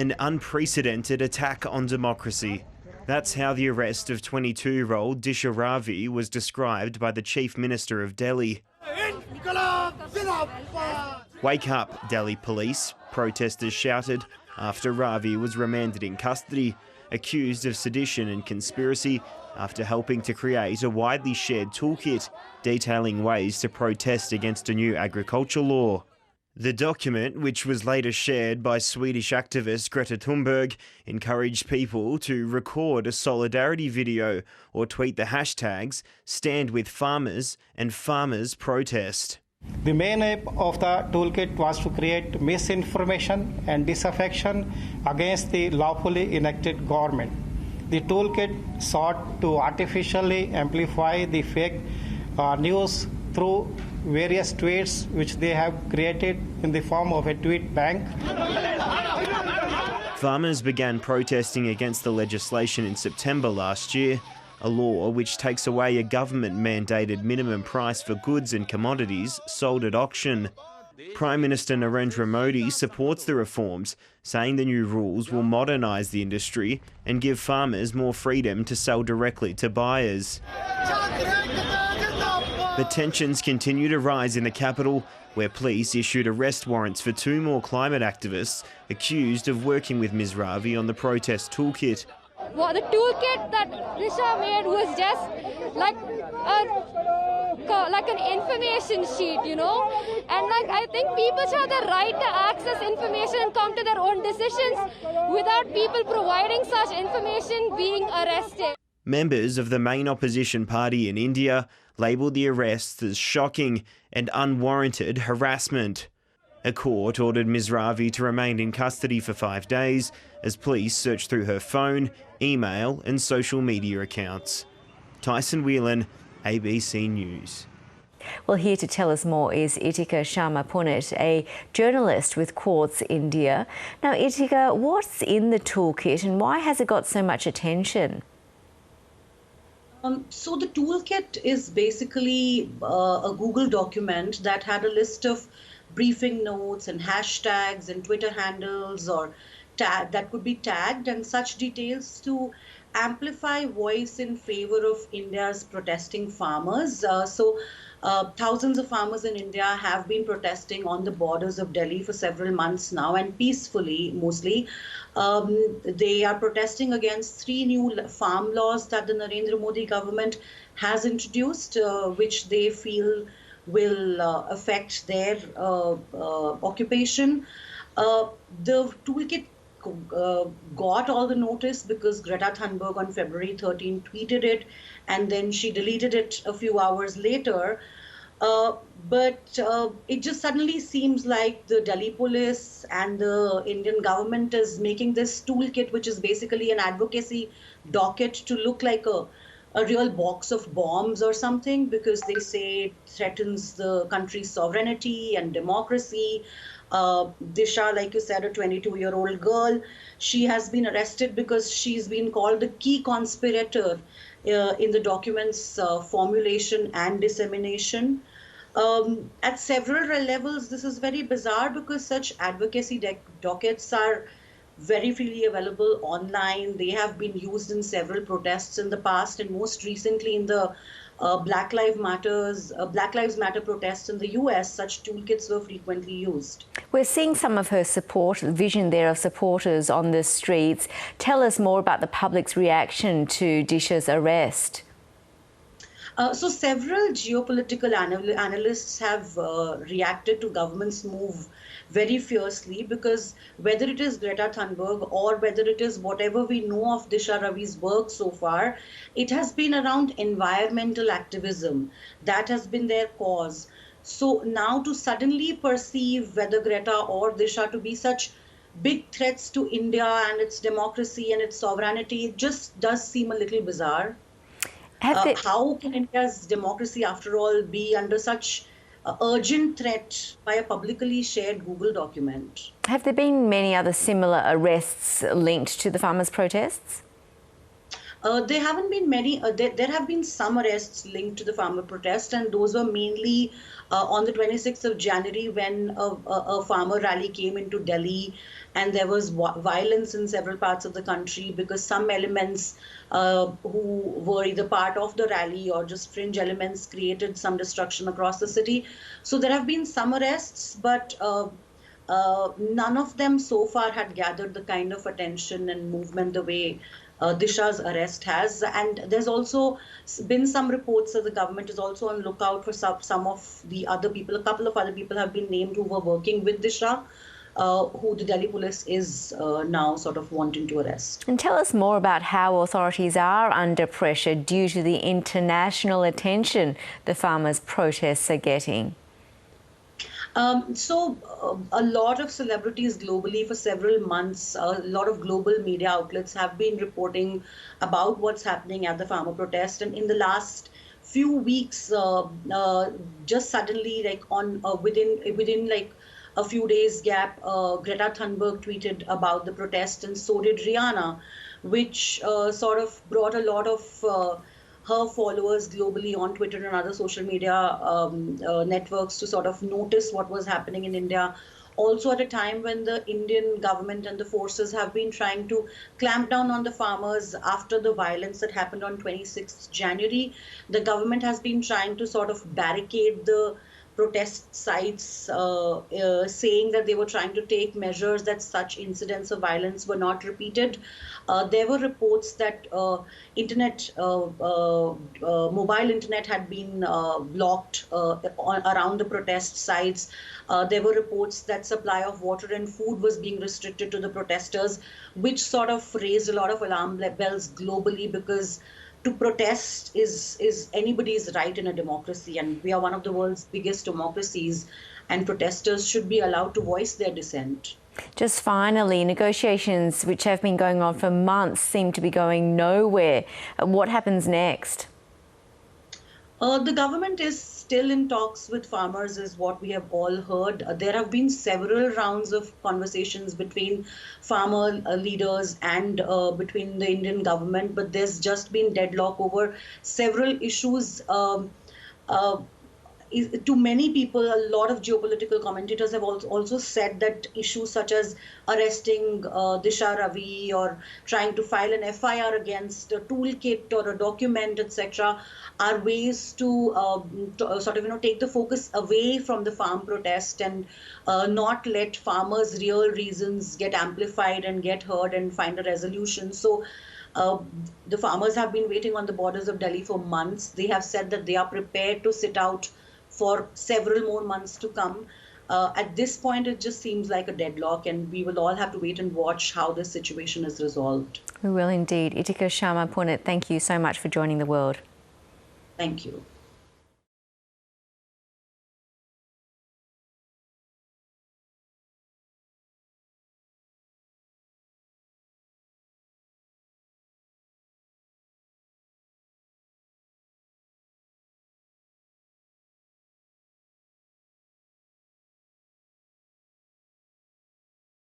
An unprecedented attack on democracy. That's how the arrest of 22-year-old Disha Ravi was described by the Chief Minister of Delhi. Wake up, Delhi police, protesters shouted after Ravi was remanded in custody, accused of sedition and conspiracy after helping to create a widely shared toolkit detailing ways to protest against a new agriculture law. The document, which was later shared by Swedish activist Greta Thunberg, encouraged people to record a solidarity video or tweet the hashtags Stand With Farmers and Farmers Protest. The main aim of the toolkit was to create misinformation and disaffection against the lawfully elected government. The toolkit sought to artificially amplify the fake news through various tweets which they have created in the form of a tweet bank. Farmers began protesting against the legislation in September last year, a law which takes away a government-mandated minimum price for goods and commodities sold at auction. Prime Minister Narendra Modi supports the reforms, saying the new rules will modernise the industry and give farmers more freedom to sell directly to buyers. But tensions continue to rise in the capital, where police issued arrest warrants for 2 more climate activists accused of working with Ms Ravi on the protest toolkit. Well, the toolkit that Disha made was just like an information sheet, you know? And I think people should have the right to access information and come to their own decisions without people providing such information being arrested. Members of the main opposition party in India labelled the arrests as shocking and unwarranted harassment. A court ordered Ms Ravi to remain in custody for 5 days as police searched through her phone, email and social media accounts. Tyson Whelan, ABC News. Well, here to tell us more is Itika Sharma Punit, a journalist with Quartz India. Now, Itika, what's in the toolkit and why has it got so much attention? So the toolkit is basically a Google document that had a list of briefing notes and hashtags and Twitter handles or that could be tagged and such details to amplify voice in favor of India's protesting farmers. Thousands of farmers in India have been protesting on the borders of Delhi for several months now, and peacefully mostly. They are protesting against 3 new farm laws that the Narendra Modi government has introduced, which they feel will affect their occupation. The toolkit got all the notice because Greta Thunberg on February 13 tweeted it, and then she deleted it a few hours later. But it just suddenly seems like the Delhi police and the Indian government is making this toolkit, which is basically an advocacy docket, to look like a real box of bombs or something, because they say it threatens the country's sovereignty and democracy. Disha, like you said, a 22-year-old girl, she has been arrested because she's been called the key conspirator in the document's formulation and dissemination. At several levels, this is very bizarre because such advocacy dockets are very freely available online. They have been used in several protests in the past, and most recently in the Black Lives Matter protests in the US, such toolkits were frequently used. We're seeing some of her vision there of supporters on the streets. Tell us more about the public's reaction to Disha's arrest. So several geopolitical analysts have reacted to government's move very fiercely, because whether it is Greta Thunberg or whether it is whatever we know of Disha Ravi's work so far, it has been around environmental activism. That has been their cause. So now to suddenly perceive whether Greta or Disha to be such big threats to India and its democracy and its sovereignty, it just does seem a little bizarre. How can India's democracy, after all, be under such urgent threat by a publicly shared Google document? Have there been many other similar arrests linked to the farmers' protests? There haven't been many. There have been some arrests linked to the farmer protest, and those were mainly on the 26th of January when a farmer rally came into Delhi, and there was violence in several parts of the country because some elements who were either part of the rally or just fringe elements created some destruction across the city. So there have been some arrests, but none of them so far had gathered the kind of attention and movement the way Disha's arrest has. And there's also been some reports that the government is also on lookout for some of the other people. A couple of other people have been named who were working with Disha, who the Delhi police is now sort of wanting to arrest. And tell us more about how authorities are under pressure due to the international attention the farmers' protests are getting. A lot of celebrities globally for several months, a lot of global media outlets have been reporting about what's happening at the farmer protest. And in the last few weeks, just suddenly, like within like a few days gap, Greta Thunberg tweeted about the protest, and so did Rihanna, which sort of brought a lot of her followers globally on Twitter and other social media networks to sort of notice what was happening in India. Also at a time when the Indian government and the forces have been trying to clamp down on the farmers after the violence that happened on 26th January, the government has been trying to sort of barricade the protest sites, saying that they were trying to take measures that such incidents of violence were not repeated. There were reports that mobile internet had been blocked around the protest sites. There were reports that supply of water and food was being restricted to the protesters, which sort of raised a lot of alarm bells globally, because to protest is anybody's right in a democracy, and we are one of the world's biggest democracies, and protesters should be allowed to voice their dissent. Just finally, negotiations which have been going on for months seem to be going nowhere. What happens next? The government is still in talks with farmers, is what we have all heard. There have been several rounds of conversations between farmer leaders and between the Indian government, but there's just been deadlock over several issues. To many people, a lot of geopolitical commentators have also said that issues such as arresting Disha Ravi or trying to file an FIR against a toolkit or a document, etc., are ways to sort of take the focus away from the farm protest and not let farmers' real reasons get amplified and get heard and find a resolution. So the farmers have been waiting on the borders of Delhi for months. They have said that they are prepared to sit out for several more months to come. At this point, it just seems like a deadlock, and we will all have to wait and watch how this situation is resolved. We will indeed. Itika Sharma Punit, thank you so much for joining The World. Thank you.